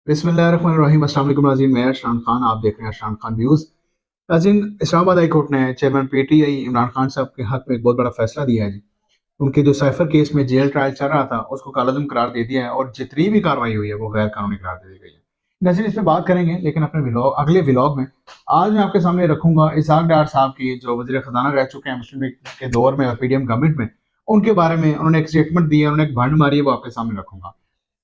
बिस्मिल्लाहिर्रहमानिर्रहीम। अस्सलाम वालेकुम नाज़रीन, मैं इरशान खान, आप देख रहे हैं इरशान खान न्यूज़। नाज़रीन, इस्लामाबाद हाई कोर्ट ने चेयरमैन पीटीआई इमरान खान साहब के हक में एक बहुत बड़ा फैसला दिया है जी। उनके जो साइफर केस में जेल ट्रायल चल रहा था उसको कालाअदम करार दे दिया है और जितनी भी कार्रवाई हुई है वो गैर कानूनी करार दे दी गई है। नाज़रीन, इस पर बात करेंगे लेकिन अपने अगले व्लॉग में। आज मैं आपके सामने रखूंगा इसहाक डार साहब की, जो वज़ीर ख़जाना रह चुके हैं मुस्लिम लीग के दौर में और पीडीएम गवर्नमेंट में। उनके बारे में उन्होंने एक स्टेटमेंट दी है, उन्होंने एक भंड मारी है, वो आपके सामने रखूंगा।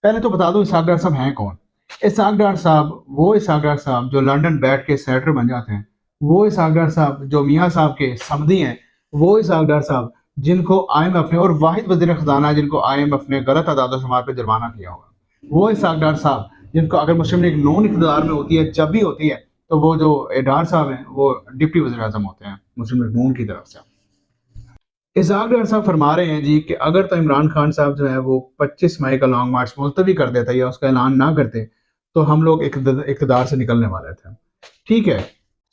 पहले तो बता दूं इसहाक डार साहब हैं कौन। इसहाक डार साहब वो इसहाक डार साहब जो लंदन बैठ के सेनेटर बन जाते हैं, वो इसहाक डार साहब जो मियाँ साहब के समधी हैं, वो इसहाक डार साहब जिनको आईएमएफ ने, और वाहिद वज़ीर ख़जाना जिनको आईएमएफ ने गलत अदाद शुमार पर जुर्माना किया होगा, वो इसहाक डार साहब जिनको अगर मुस्लिम लीग नॉन इक़्तिदार में होती है, जब भी होती है, तो वो जो डार साहब हैं वो डिप्टी वज़ीर आज़म होते हैं मुस्लिम लीग नून की तरफ से। इसहाक डार साहब फरमा रहे हैं जी कि अगर तो इमरान खान साहब जो है वो 25 मई का लॉन्ग मार्च मुलतवी कर देता या उसका ऐलान ना करते, तो हम लोग इक़्तिदार से निकलने वाले थे। ठीक है,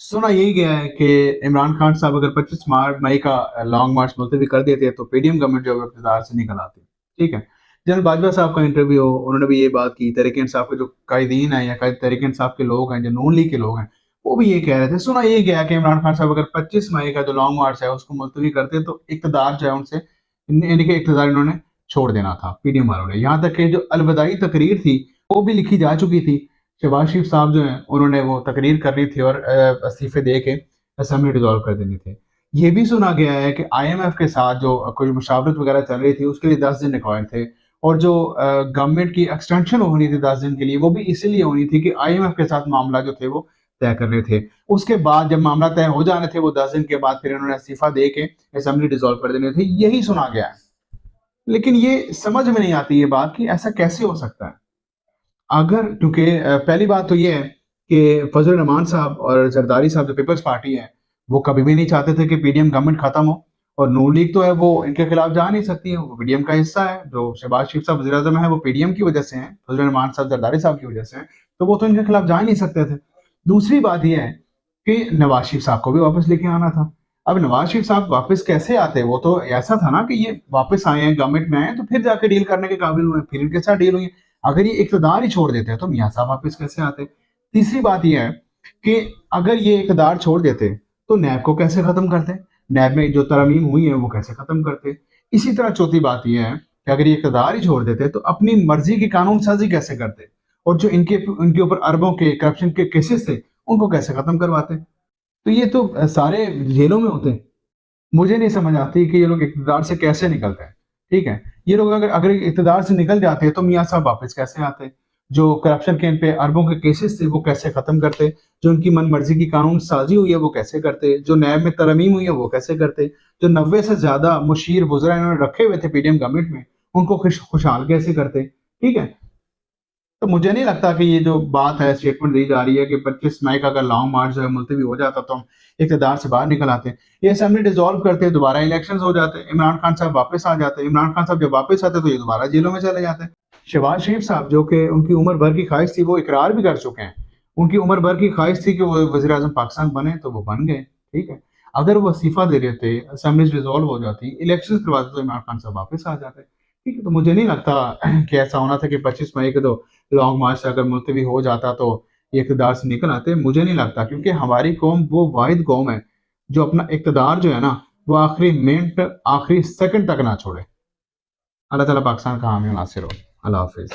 सुना यही गया है कि इमरान खान साहब अगर 25 मई का लॉन्ग मार्च मुलतवी कर देते तो पीडीएम गवर्नमेंट जो है इक़्तिदार से निकल आती। ठीक है, जनरल बाजवा साहब का इंटरव्यू, उन्होंने भी ये बात की। तहरीक इंसाफ के जो कायदीन हैं या तहरीक इंसाफ के लोग हैं, जो नून लीग के लोग हैं, वो भी ये कह रहे थे। सुना ये गया कि इमरान खान साहब अगर 25 मई का जो लॉन्ग मार्च है उसको मुलतवी करते तो इक़्तिदार जो है उनसे, यानी कि इक़्तिदार इन्होंने छोड़ देना था पीडीएम वालों ने। यहाँ तक कि जो अलविदाई तकरीर थी वो भी लिखी जा चुकी थी। शहबाज शरीफ साहब जो हैं उन्होंने वो तकरीर करनी थी और इस्तीफे दे के असेंबली डिसॉल्व कर देनी थी। ये भी सुना गया है कि आईएमएफ के साथ जो कोई मुशावरत वगैरह चल रही थी उसके लिए 10 दिन रिक्वायर्ड थे, और जो गवर्नमेंट की एक्सटेंशन होनी थी 10 दिन के लिए, वो भी इसीलिए होनी थी कि आईएमएफ के साथ मामला जो थे वो तय कर रहे थे। उसके बाद जब मामला तय हो जाने थे, वो 10 दिन के बाद फिर इन्होंने इस्तीफा दे के असेंबली डिसॉल्व कर देनी थी, यही सुना गया है। लेकिन ये समझ में नहीं आती ये बात कि ऐसा कैसे हो सकता है। अगर क्योंकि पहली बात तो ये है कि फजल रहमान साहब और जरदारी साहब जो पीपल्स पार्टी है, वो कभी भी नहीं चाहते थे कि पीडीएम गवर्नमेंट खत्म हो, और नून लीग तो है वो इनके खिलाफ जा नहीं सकती है, वो पीडीएम का हिस्सा है। जो शहबाज शरीफ साहब वज़ीर आज़म है वो पीडीएम की वजह से हैं, फजल रहमान साहब जरदारी साहब की वजह से हैं, तो वो तो इनके खिलाफ जा ही नहीं सकते थे। दूसरी बात यह है कि नवाज शरीफ साहब को भी वापस लेके आना था। अब नवाज शरीफ साहब वापस कैसे आते, वो तो ऐसा था ना कि ये वापस आए हैं, गवर्नमेंट में आए हैं, तो फिर जाके डील करने के काबिल हुए, फिर इनके साथ डील हुई। अगर ये इक़्तिदार ही छोड़ देते हैं तो मियाँ साहब वापस कैसे आते। तीसरी बात यह है कि अगर ये इक़्तिदार छोड़ देते तो नैब को कैसे ख़त्म करते, नैब में जो तरमीम हुई है वो कैसे ख़त्म करते। इसी तरह चौथी बात यह है कि अगर ये इक़्तिदार ही छोड़ देते तो अपनी मर्जी की कानून साजी कैसे करते, और जो इनके ऊपर अरबों के करप्शन के केसेस थे उनको कैसे ख़त्म करवाते। तो ये तो सारे जेलों में होते हैं। मुझे नहीं समझ आती कि ये लोग इक़्तिदार से कैसे निकलते हैं। ठीक है, ये लोग अगर अगर इक़्तिदार से निकल जाते तो मियाँ साहब वापस कैसे आते, जो करप्शन के इन पे अरबों के केसेस थे वो कैसे ख़त्म करते, जो उनकी मन मर्जी की कानून साजी हुई है वो कैसे करते, जो नैब में तरमीम हुई है वो कैसे करते, जो 90 से ज़्यादा मुशीर वज़रा इन्होंने रखे हुए थे पीडीएम गवर्नमेंट में उनको खुशहाल कैसे करते। ठीक है, तो मुझे नहीं लगता कि ये जो बात है, स्टेटमेंट दी जा रही है कि 25 मई का अगर लॉन्ग मार्च जो है मुलतवी हो जाता तो हम इक़्तिदार से बाहर निकल आते। ये असेंबली डिसॉल्व करते, दोबारा इलेक्शंस हो जाते, इमरान खान साहब वापस आ जाते। इमरान खान साहब जब वापस आते तो ये दोबारा जेलों में चले जाते। शहबाज शरीफ साहब जो कि उनकी उम्र भर की ख्वाहिश थी, वो इकरार भी कर चुके हैं। उनकी उम्र भर की ख्वाहिश थी कि वो वज़ीर आज़म पाकिस्तान बने, तो वो बन गए। ठीक है, अगर वो इस्तीफा दे देते, असेंबलीज डिसॉल्व हो जाती, इलेक्शंस करवाते, तो इमरान खान साहब वापस आ जाते। ठीक है, तो मुझे नहीं लगता कि ऐसा होना था कि 25 मई को तो लॉन्ग मार्च से अगर मुलतवी हो जाता तो ये इक़्तिदार से निकल आते। मुझे नहीं लगता, क्योंकि हमारी कौम वो वाहिद कौम है जो अपना इक़्तिदार जो है ना वो आखिरी मिनट, आखिरी सेकंड तक ना छोड़े। अल्लाह ताला पाकिस्तान का हामी और नासिर हो। अल्लाह हाफ़िज़।